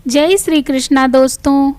जय श्री कृष्णा दोस्तों।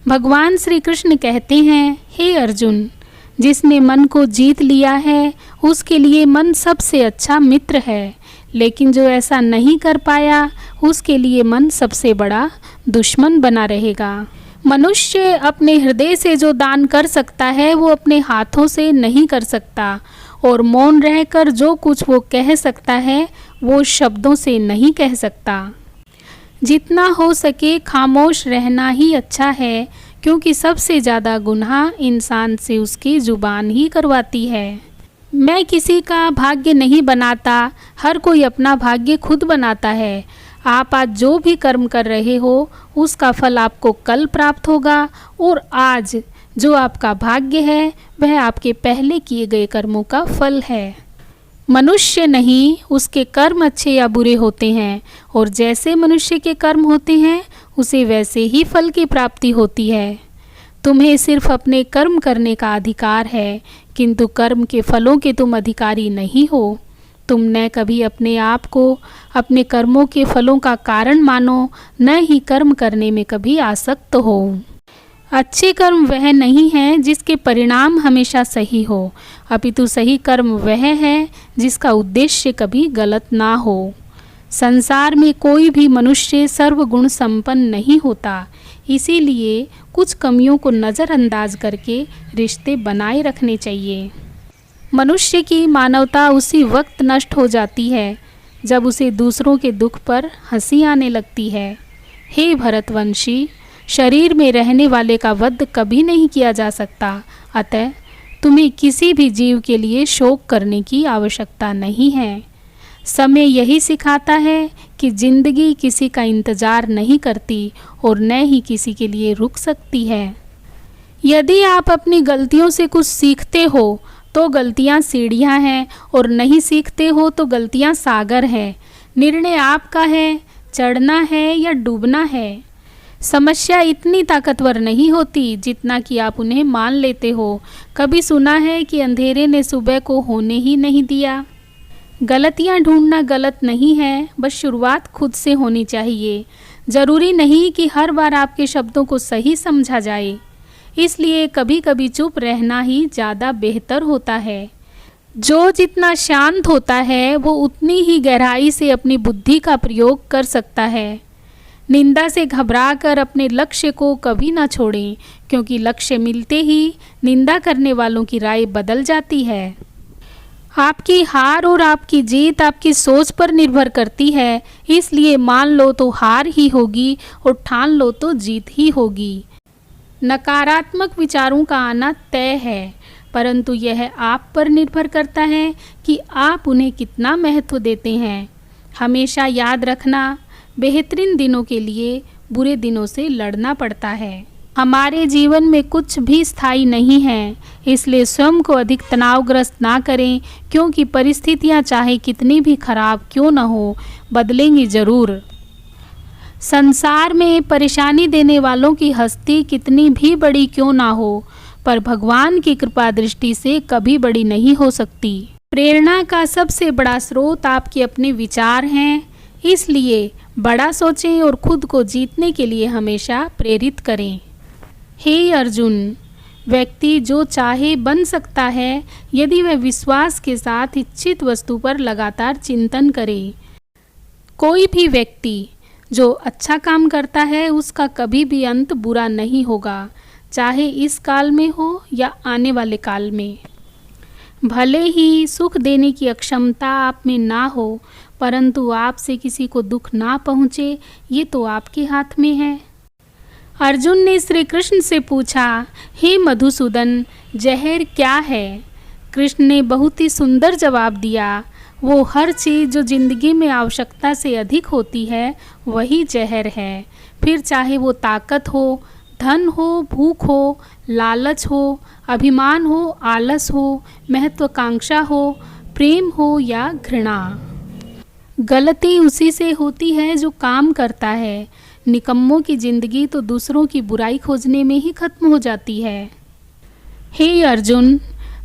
भगवान श्री कृष्ण कहते हैं, हे अर्जुन, जिसने मन को जीत लिया है उसके लिए मन सबसे अच्छा मित्र है, लेकिन जो ऐसा नहीं कर पाया उसके लिए मन सबसे बड़ा दुश्मन बना रहेगा। मनुष्य अपने हृदय से जो दान कर सकता है वो अपने हाथों से नहीं कर सकता, और मौन रहकर जो कुछ वो कह सकता है वो शब्दों से नहीं कह सकता। जितना हो सके खामोश रहना ही अच्छा है, क्योंकि सबसे ज़्यादा गुनाह इंसान से उसकी ज़ुबान ही करवाती है। मैं किसी का भाग्य नहीं बनाता, हर कोई अपना भाग्य खुद बनाता है। आप आज जो भी कर्म कर रहे हो उसका फल आपको कल प्राप्त होगा, और आज जो आपका भाग्य है वह आपके पहले किए गए कर्मों का फल है। मनुष्य नहीं, उसके कर्म अच्छे या बुरे होते हैं, और जैसे मनुष्य के कर्म होते हैं उसे वैसे ही फल की प्राप्ति होती है। तुम्हें सिर्फ अपने कर्म करने का अधिकार है, किंतु कर्म के फलों के तुम अधिकारी नहीं हो। तुम न कभी अपने आप को अपने कर्मों के फलों का कारण मानो, न ही कर्म करने में कभी आसक्त हो। अच्छे कर्म वह नहीं है जिसके परिणाम हमेशा सही हो, अपितु सही कर्म वह है जिसका उद्देश्य कभी गलत ना हो। संसार में कोई भी मनुष्य सर्वगुण संपन्न नहीं होता, इसीलिए कुछ कमियों को नज़रअंदाज करके रिश्ते बनाए रखने चाहिए। मनुष्य की मानवता उसी वक्त नष्ट हो जाती है जब उसे दूसरों के दुख पर हंसी आने लगती है। हे भरतवंशी, शरीर में रहने वाले का वध कभी नहीं किया जा सकता, अतः तुम्हें किसी भी जीव के लिए शोक करने की आवश्यकता नहीं है। समय यही सिखाता है कि जिंदगी किसी का इंतजार नहीं करती और न ही किसी के लिए रुक सकती है। यदि आप अपनी गलतियों से कुछ सीखते हो तो गलतियां सीढ़ियां हैं, और नहीं सीखते हो तो गलतियां सागर हैं। निर्णय आपका है, चढ़ना है या डूबना है। समस्या इतनी ताकतवर नहीं होती जितना कि आप उन्हें मान लेते हो। कभी सुना है कि अंधेरे ने सुबह को होने ही नहीं दिया? गलतियां ढूंढना गलत नहीं है, बस शुरुआत खुद से होनी चाहिए। ज़रूरी नहीं कि हर बार आपके शब्दों को सही समझा जाए, इसलिए कभी कभी चुप रहना ही ज़्यादा बेहतर होता है। जो जितना शांत होता है वो उतनी ही गहराई से अपनी बुद्धि का प्रयोग कर सकता है। निंदा से घबराकर अपने लक्ष्य को कभी ना छोड़ें, क्योंकि लक्ष्य मिलते ही निंदा करने वालों की राय बदल जाती है। आपकी हार और आपकी जीत आपकी सोच पर निर्भर करती है, इसलिए मान लो तो हार ही होगी और ठान लो तो जीत ही होगी। नकारात्मक विचारों का आना तय है, परंतु यह आप पर निर्भर करता है कि आप उन्हें कितना महत्व देते हैं। हमेशा याद रखना, बेहतरीन दिनों के लिए बुरे दिनों से लड़ना पड़ता है। हमारे जीवन में कुछ भी स्थायी नहीं है, इसलिए स्वयं को अधिक तनावग्रस्त ना करें, क्योंकि परिस्थितियां चाहे कितनी भी खराब क्यों न हो, बदलेंगी ज़रूर। संसार में परेशानी देने वालों की हस्ती कितनी भी बड़ी क्यों ना हो, पर भगवान की कृपा दृष्टि से कभी बड़ी नहीं हो सकती। प्रेरणा का सबसे बड़ा स्रोत आपके अपने विचार हैं, इसलिए बड़ा सोचें और खुद को जीतने के लिए हमेशा प्रेरित करें। हे अर्जुन, व्यक्ति जो चाहे बन सकता है यदि वह विश्वास के साथ इच्छित वस्तु पर लगातार चिंतन करे। कोई भी व्यक्ति जो अच्छा काम करता है उसका कभी भी अंत बुरा नहीं होगा, चाहे इस काल में हो या आने वाले काल में। भले ही सुख देने की अक्षमता आप में ना हो, परंतु आपसे किसी को दुख ना पहुँचे ये तो आपके हाथ में है। अर्जुन ने श्री कृष्ण से पूछा, हे मधुसूदन, जहर क्या है? कृष्ण ने बहुत ही सुंदर जवाब दिया, वो हर चीज़ जो जिंदगी में आवश्यकता से अधिक होती है वही जहर है। फिर चाहे वो ताकत हो, धन हो, भूख हो, लालच हो, अभिमान हो, आलस हो, महत्वाकांक्षा हो, प्रेम हो या घृणा। गलती उसी से होती है जो काम करता है। निकम्मों की जिंदगी तो दूसरों की बुराई खोजने में ही खत्म हो जाती है। हे अर्जुन,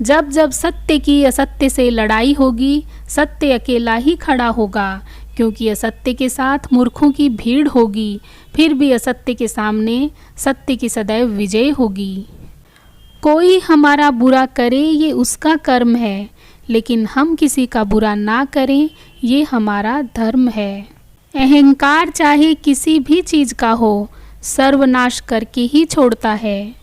जब जब सत्य की असत्य से लड़ाई होगी, सत्य अकेला ही खड़ा होगा, क्योंकि असत्य के साथ मूर्खों की भीड़ होगी, फिर भी असत्य के सामने सत्य की सदैव विजय होगी। कोई हमारा बुरा करे ये उसका कर्म है, लेकिन हम किसी का बुरा ना करें ये हमारा धर्म है। अहंकार चाहे किसी भी चीज़ का हो, सर्वनाश करके ही छोड़ता है।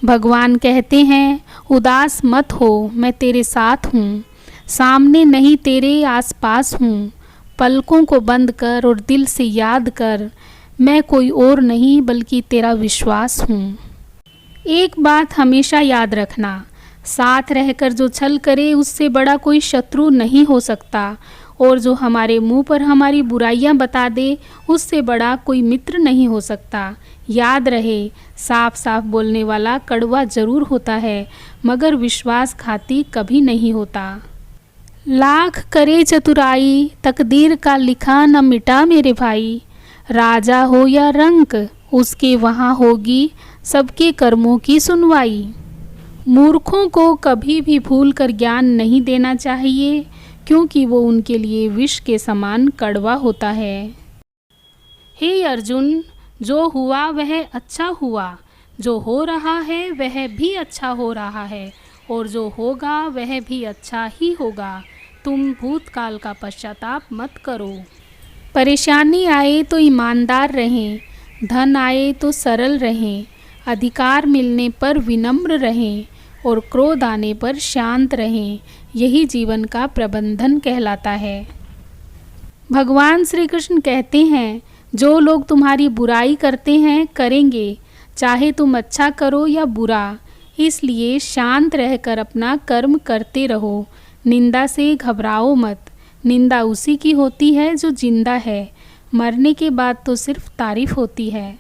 भगवान कहते हैं, उदास मत हो, मैं तेरे साथ हूँ, सामने नहीं तेरे आसपास हूँ। पलकों को बंद कर और दिल से याद कर, मैं कोई और नहीं बल्कि तेरा विश्वास हूँ। एक बात हमेशा याद रखना, साथ रहकर जो छल करे उससे बड़ा कोई शत्रु नहीं हो सकता, और जो हमारे मुंह पर हमारी बुराइयां बता दे उससे बड़ा कोई मित्र नहीं हो सकता। याद रहे, साफ साफ बोलने वाला कड़वा जरूर होता है, मगर विश्वासघाती कभी नहीं होता। लाख करे चतुराई, तकदीर का लिखा न मिटा मेरे भाई। राजा हो या रंक, उसके वहाँ होगी सबके कर्मों की सुनवाई। मूर्खों को कभी भी भूल कर ज्ञान नहीं देना चाहिए, क्योंकि वो उनके लिए विष के समान कड़वा होता है। हे अर्जुन, जो हुआ वह अच्छा हुआ, जो हो रहा है वह भी अच्छा हो रहा है, और जो होगा वह भी अच्छा ही होगा। तुम भूतकाल का पश्चाताप मत करो। परेशानी आए तो ईमानदार रहें, धन आए तो सरल रहें, अधिकार मिलने पर विनम्र रहें, और क्रोध आने पर शांत रहें। यही जीवन का प्रबंधन कहलाता है। भगवान श्री कृष्ण कहते हैं, जो लोग तुम्हारी बुराई करते हैं करेंगे, चाहे तुम अच्छा करो या बुरा, इसलिए शांत रहकर अपना कर्म करते रहो। निंदा से घबराओ मत, निंदा उसी की होती है जो जिंदा है, मरने के बाद तो सिर्फ तारीफ होती है।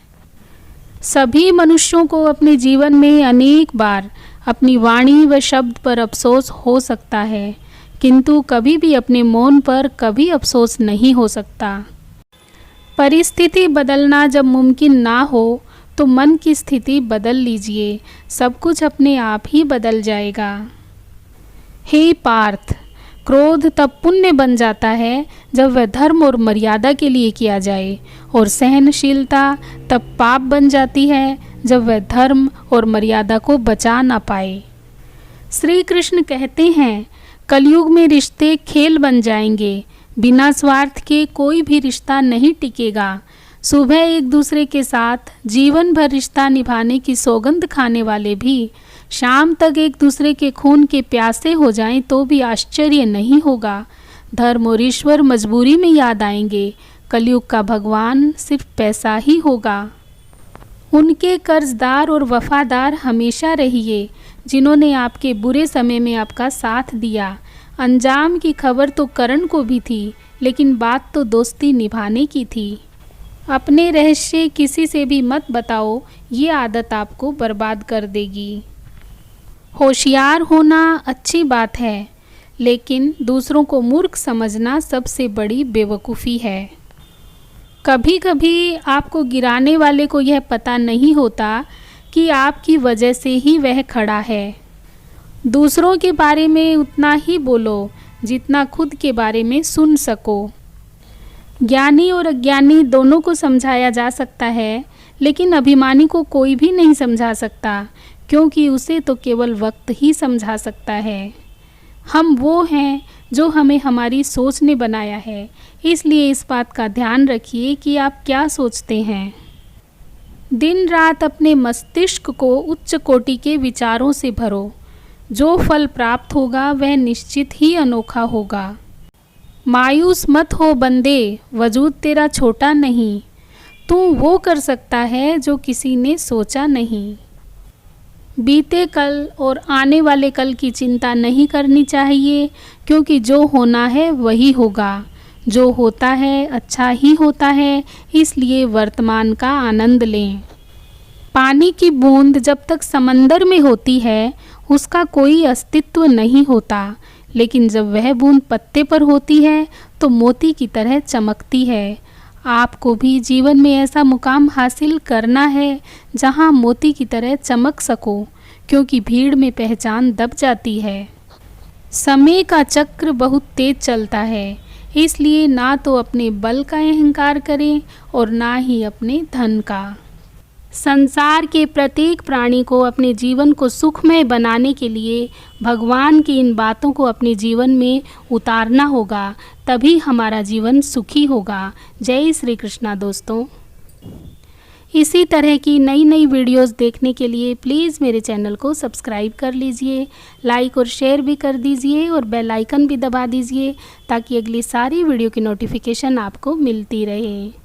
सभी मनुष्यों को अपने जीवन में अनेक बार अपनी वाणी व शब्द पर अफसोस हो सकता है, किंतु कभी भी अपने मौन पर कभी अफसोस नहीं हो सकता। परिस्थिति बदलना जब मुमकिन ना हो तो मन की स्थिति बदल लीजिए, सब कुछ अपने आप ही बदल जाएगा। हे पार्थ, क्रोध तब पुण्य बन जाता है जब वह धर्म और मर्यादा के लिए किया जाए, और सहनशीलता तब पाप बन जाती है जब वह धर्म और मर्यादा को बचा ना पाए। श्री कृष्ण कहते हैं, कलयुग में रिश्ते खेल बन जाएंगे, बिना स्वार्थ के कोई भी रिश्ता नहीं टिकेगा। सुबह एक दूसरे के साथ जीवन भर रिश्ता निभाने की सौगंध खाने वाले भी शाम तक एक दूसरे के खून के प्यासे हो जाएं तो भी आश्चर्य नहीं होगा। धर्म और ईश्वर मजबूरी में याद आएंगे, कलयुग का भगवान सिर्फ पैसा ही होगा। उनके कर्जदार और वफादार हमेशा रहिए, जिन्होंने आपके बुरे समय में आपका साथ दिया। अंजाम की खबर तो करण को भी थी, लेकिन बात तो दोस्ती निभाने की थी। अपने रहस्य किसी से भी मत बताओ, ये आदत आपको बर्बाद कर देगी। होशियार होना अच्छी बात है, लेकिन दूसरों को मूर्ख समझना सबसे बड़ी बेवकूफ़ी है। कभी कभी आपको गिराने वाले को यह पता नहीं होता कि आपकी वजह से ही वह खड़ा है। दूसरों के बारे में उतना ही बोलो जितना खुद के बारे में सुन सको। ज्ञानी और अज्ञानी दोनों को समझाया जा सकता है, लेकिन अभिमानी को कोई भी नहीं समझा सकता, क्योंकि उसे तो केवल वक्त ही समझा सकता है। हम वो हैं जो हमें हमारी सोच ने बनाया है, इसलिए इस बात का ध्यान रखिए कि आप क्या सोचते हैं। दिन रात अपने मस्तिष्क को उच्च कोटि के विचारों से भरो, जो फल प्राप्त होगा वह निश्चित ही अनोखा होगा। मायूस मत हो बंदे, वजूद तेरा छोटा नहीं, तू वो कर सकता है जो किसी ने सोचा नहीं। बीते कल और आने वाले कल की चिंता नहीं करनी चाहिए, क्योंकि जो होना है वही होगा। जो होता है अच्छा ही होता है, इसलिए वर्तमान का आनंद लें। पानी की बूंद जब तक समंदर में होती है उसका कोई अस्तित्व नहीं होता, लेकिन जब वह बूंद पत्ते पर होती है तो मोती की तरह चमकती है। आपको भी जीवन में ऐसा मुकाम हासिल करना है जहां मोती की तरह चमक सको, क्योंकि भीड़ में पहचान दब जाती है। समय का चक्र बहुत तेज चलता है, इसलिए ना तो अपने बल का अहंकार करें और ना ही अपने धन का। संसार के प्रत्येक प्राणी को अपने जीवन को सुखमय बनाने के लिए भगवान की इन बातों को अपने जीवन में उतारना होगा, तभी हमारा जीवन सुखी होगा। जय श्री कृष्णा दोस्तों। इसी तरह की नई नई वीडियोस देखने के लिए प्लीज़ मेरे चैनल को सब्सक्राइब कर लीजिए, लाइक और शेयर भी कर दीजिए और बेल आइकन भी दबा दीजिए ताकि अगली सारी वीडियो की नोटिफिकेशन आपको मिलती रहे।